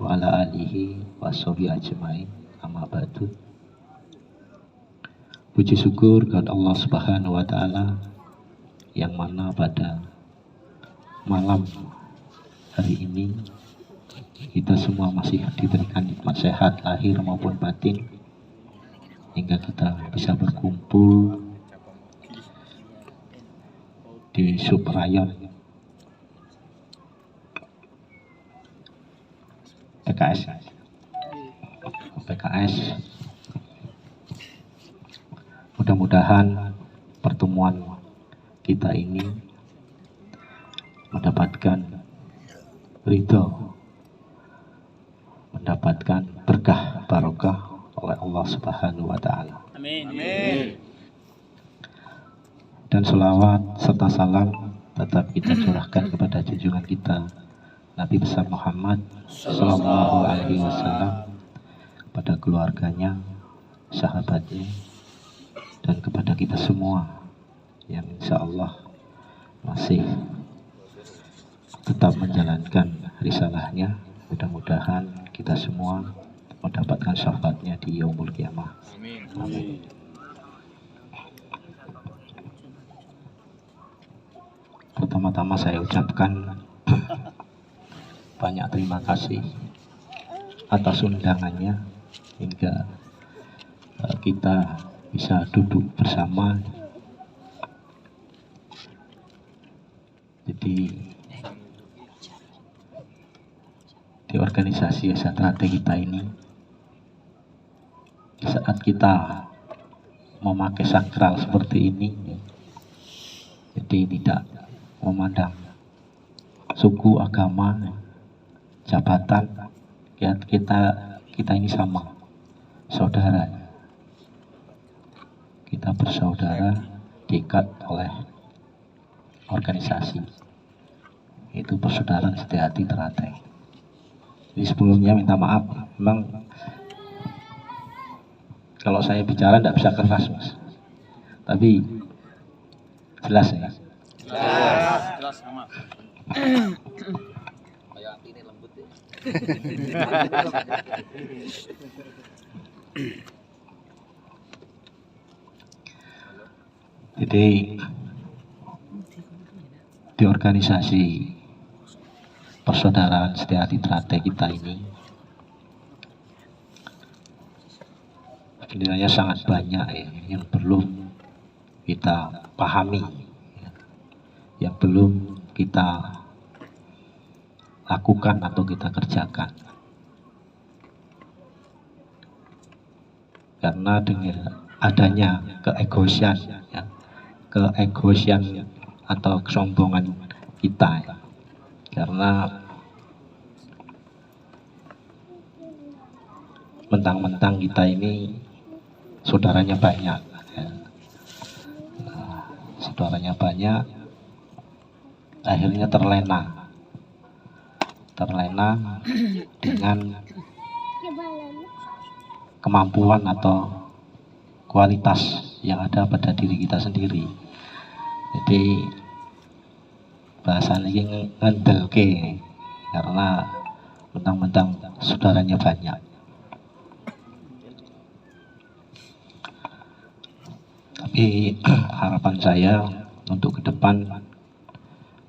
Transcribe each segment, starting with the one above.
wa ala alihi washabihi ajmain, amma ba'du. Puji syukur kepada Allah Subhanahu wa taala yang mana pada malam hari ini kita semua masih diberikan nikmat sehat lahir maupun batin, hingga kita bisa berkumpul di subrayon PKS. Mudah-mudahan pertemuan kita ini mendapatkan ridho, mendapatkan berkah barokah oleh Allah Subhanahu wa taala. Amin. Amin. Dan selawat serta salam tetap kita curahkan kepada junjungan kita Nabi besar Muhammad sallallahu alaihi wasallam, kepada keluarganya, sahabatnya, dan kepada kita semua yang insya Allah masih tetap menjalankan risalahnya. Mudah-mudahan kita semua mendapatkan syafaatnya di yaumul qiyamah. Amin. Pertama-tama saya ucapkan banyak terima kasih atas undangannya hingga kita bisa duduk bersama. Jadi di organisasi Satrate kita ini, di saat kita memakai sakral seperti ini, jadi tidak memandang suku, agama, jabatan, kita ini sama, saudara. Kita bersaudara, diikat oleh organisasi, itu persaudaraan Setiahati Teratai. Jadi sebelumnya minta maaf, memang kalau saya bicara tidak bisa keras, Mas, tapi jelas ya. Jelas sama. Ini lembut ya. Jadi di organisasi persaudaraan Setiahati Teratai kita ini sebenarnya sangat banyak ya yang belum kita pahami, yang belum kita lakukan atau kita kerjakan. Karena dengan adanya keegoisan ya, keegoisan atau kesombongan kita ya. Karena mentang-mentang kita ini saudaranya banyak ya. Saudaranya banyak, akhirnya terlena dengan kemampuan atau kualitas yang ada pada diri kita sendiri. Jadi bahasa ini ngendelke, karena mentang-mentang saudaranya banyak. Tapi harapan saya untuk ke depan,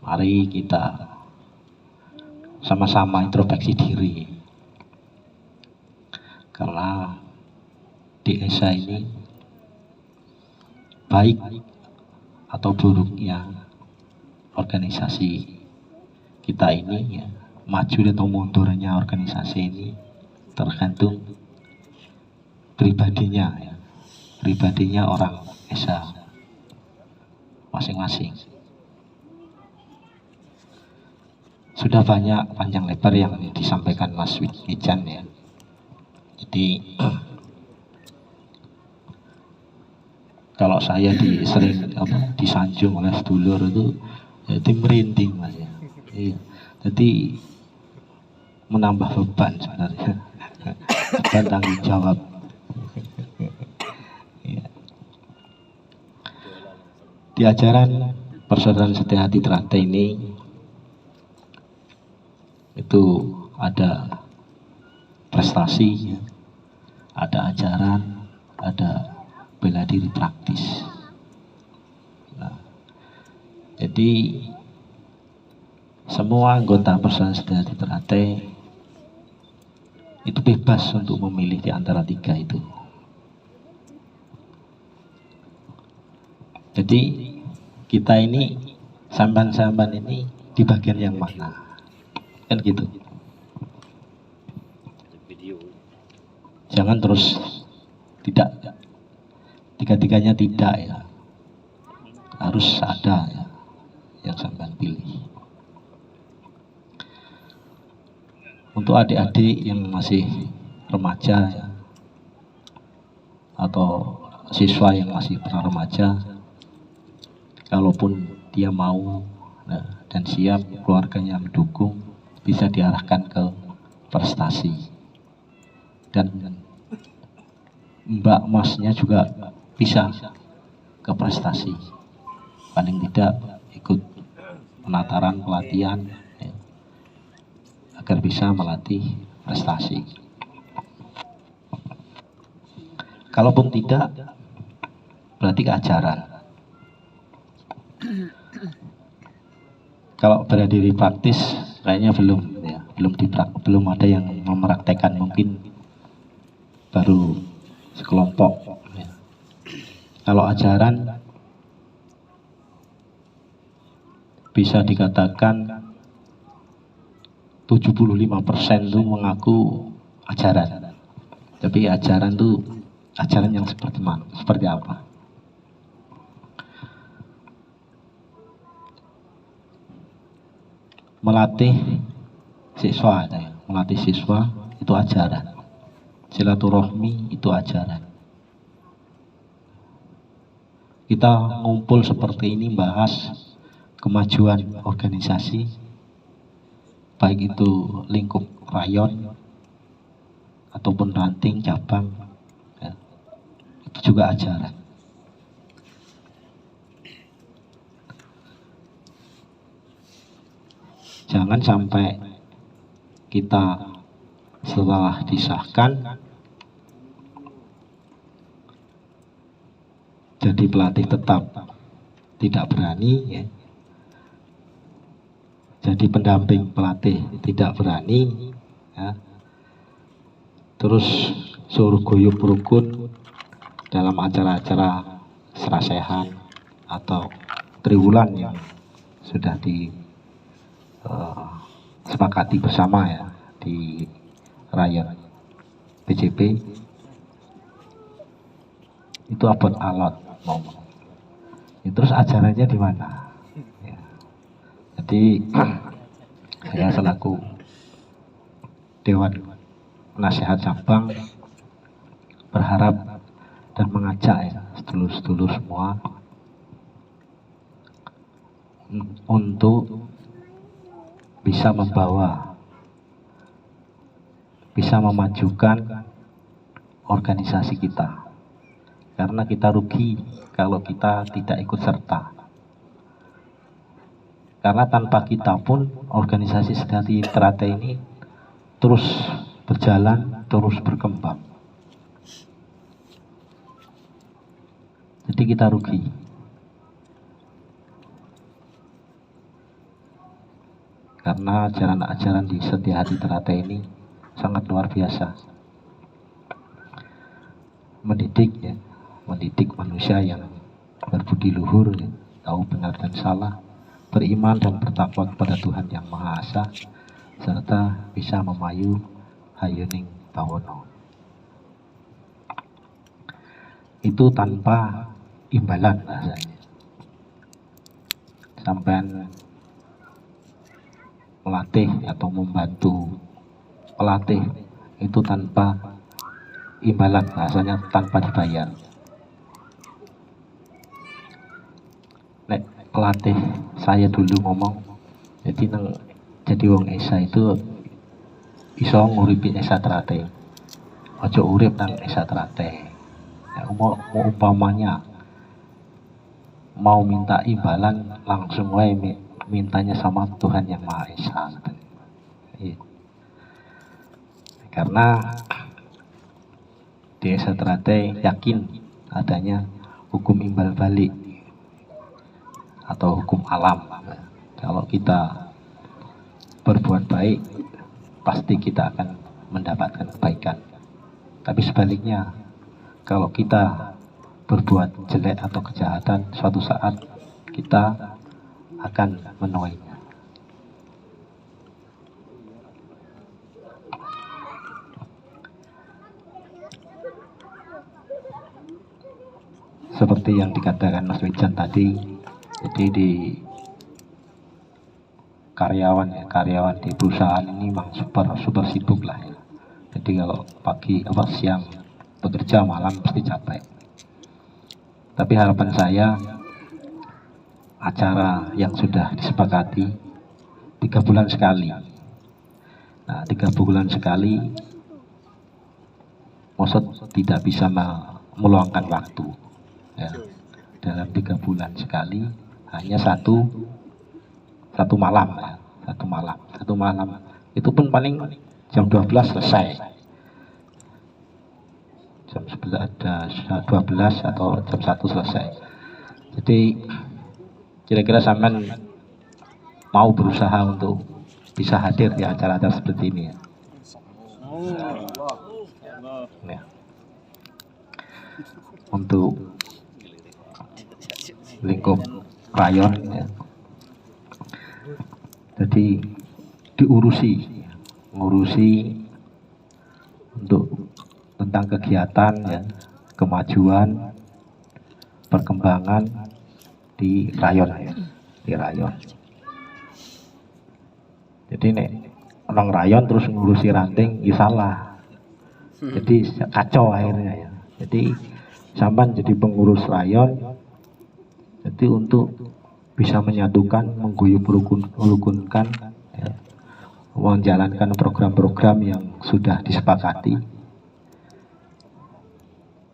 mari kita sama-sama introspeksi diri. Karena di ESA ini, baik atau buruknya organisasi kita ini ya, maju atau mundurnya organisasi ini tergantung pribadinya ya, pribadinya orang ESA masing-masing. Sudah banyak panjang lebar yang disampaikan Mas Wijan ya. Jadi kalau saya sering disanjung oleh sedulur itu, jadi merinding, Mas ya. Iya. Jadi menambah beban sebenarnya, beban tanggung jawab. Ya. Di ajaran persaudaraan Setiahati Teratai ini itu ada prestasi, ya. Ada ajaran, ada bela diri praktis. Nah, jadi semua anggota Persatuan Sejati Ternate itu bebas untuk memilih di antara tiga itu. Jadi kita ini, samban-samban ini di bagian yang mana? Kan gitu. Jangan terus tidak, tiga-tiganya tidak ya. Harus ada ya yang samban pilih. Untuk adik-adik yang masih remaja ya, atau siswa yang masih pernah remaja, kalaupun dia mau dan siap, keluarganya mendukung, bisa diarahkan ke prestasi. Dan Mbak Masnya juga bisa ke prestasi. Paling tidak ikut penataran pelatihan ya, agar bisa melatih prestasi. Kalaupun tidak, berarti keajaran. Kalau bela diri praktis kayaknya belum ya, belum ada yang mempraktekkan, mungkin baru sekelompok ya. Kalau ajaran bisa dikatakan 75% itu mengaku ajaran. Tapi ajaran itu ajaran yang seperti mana? Seperti apa? Melatih siswa, melatih siswa itu ajaran. Silaturahmi itu ajaran. Kita ngumpul seperti ini bahas kemajuan organisasi, baik itu lingkup rayon ataupun ranting cabang ya, itu juga ajaran. Jangan sampai kita setelah disahkan jadi pelatih tetap tidak berani ya. Jadi pendamping pelatih tidak berani ya. Terus suruh guyup rukun dalam acara-acara serasehan atau triwulan yang sudah disepakati bersama ya di rayon PJP. Itu abot alot ngomong. Ya, terus ajarannya di mana? Ya. Jadi saya selaku Dewan Penasehat Cabang berharap dan mengajak ya sedulur-sedulur semua untuk bisa membawa, bisa memajukan organisasi kita. Karena kita rugi kalau kita tidak ikut serta. Karena tanpa kita pun organisasi Sejati Ternate ini terus berjalan, terus berkembang. Jadi kita rugi. Karena ajaran-ajaran di Sejati Ternate ini sangat luar biasa. Mendidik manusia yang berbudi luhur, ya, tahu benar dan salah, beriman dan bertakwa kepada Tuhan Yang Maha Esa, serta bisa memayu hayuning bawono. Itu tanpa imbalan rasanya. Sampai melatih atau membantu pelatih itu tanpa imbalan, rasanya tanpa dibayar. Nek pelatih saya dulu ngomong, jadi wong Esa itu iso nguripi Esa Ternate, ojo urip nang Esa Ternate. Ya, umpamanya mau minta imbalan langsung wae mintanya sama Tuhan Yang Maha Esa. Karena di Esatrate yakin adanya hukum imbal balik atau hukum alam. Kalau kita berbuat baik, pasti kita akan mendapatkan kebaikan. Tapi sebaliknya, kalau kita berbuat jelek atau kejahatan, suatu saat kita akan menuainya. Seperti yang dikatakan Mas Wijan tadi, jadi di karyawan di perusahaan ini memang super sibuk lah ya. Jadi kalau pagi siang bekerja, malam pasti capek. Tapi harapan saya, acara yang sudah disepakati 3 bulan sekali. Nah, 3 bulan sekali, maksud tidak bisa meluangkan waktu. Ya, dalam 3 bulan sekali hanya satu malam, ya. Satu malam itu pun paling jam 12 selesai, jam 11 ada 12 atau jam 1 selesai. Jadi kira-kira sampean mau berusaha untuk bisa hadir di acara-acara seperti ini ya. Ya. Untuk lingkup rayon ya. Jadi ngurusi untuk tentang kegiatan ya, kemajuan, perkembangan di rayon. Jadi nek orang rayon terus ngurusi ranting ya salah. Jadi kacau akhirnya ya. Jadi sampean jadi pengurus rayon, jadi untuk bisa menyatukan, mengguyur rukunkan ya, menjalankan program-program yang sudah disepakati.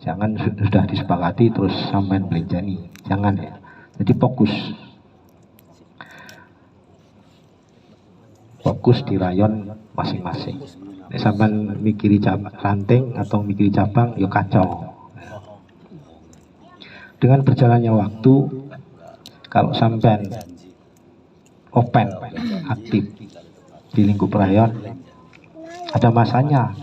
Jangan sudah disepakati terus sampean belenjani, jangan ya. Jadi fokus di rayon masing-masing. Sampean mikiri ranting atau mikiri cabang, yuk kacau. Dengan berjalannya waktu, kalau sampean open, aktif di lingkup rayon, ada masanya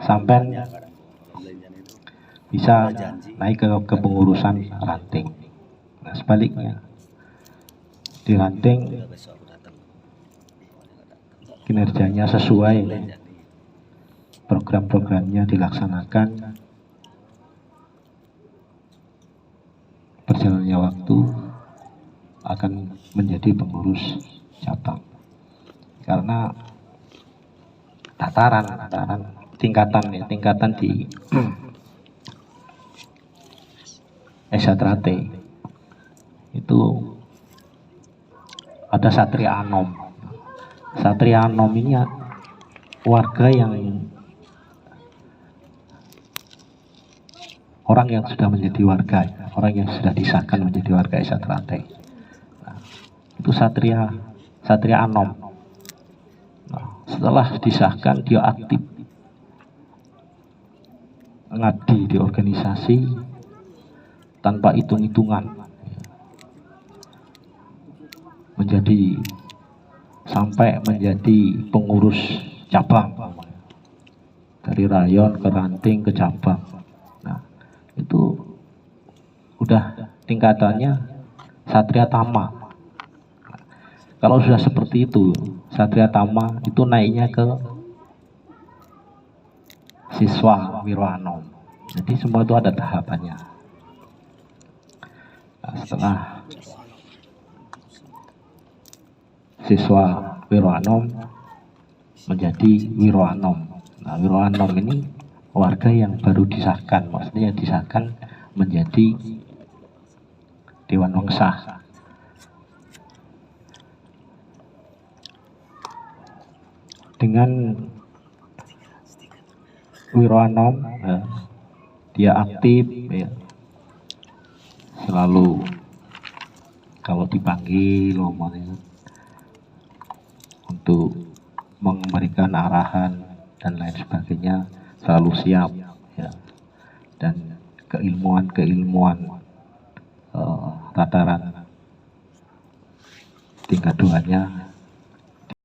sampean bisa naik ke kepengurusan ranting. Nah, sebaliknya di ranting kinerjanya sesuai, program-programnya dilaksanakan, berjalannya waktu akan menjadi pengurus cabang. Karena tingkatan di Esatrate itu ada Satria Anom. Satria Anom ini warga yang orang yang sudah menjadi warga, orang yang sudah disahkan menjadi warga Esatrate. Nah, itu Satria Anom. Nah, setelah disahkan dia aktif ngabdi di organisasi tanpa hitung-hitungan, sampai menjadi pengurus cabang dari rayon ke ranting ke cabang. Nah, itu udah tingkatannya Satria Tama. Kalau sudah seperti itu, Satria Tama itu naiknya ke siswa Wirwanom. Jadi semua itu ada tahapannya. Nah, setelah siswa Wirwanom menjadi Wirwanom. Nah, Wirwanom ini warga yang baru disahkan, maksudnya disahkan menjadi Dewan Wengsah. Dengan Wirwanom dia aktif ya, selalu kalau dipanggil untuk memberikan arahan dan lain sebagainya selalu siap ya. Dan keilmuan tataran tingkat 2-nya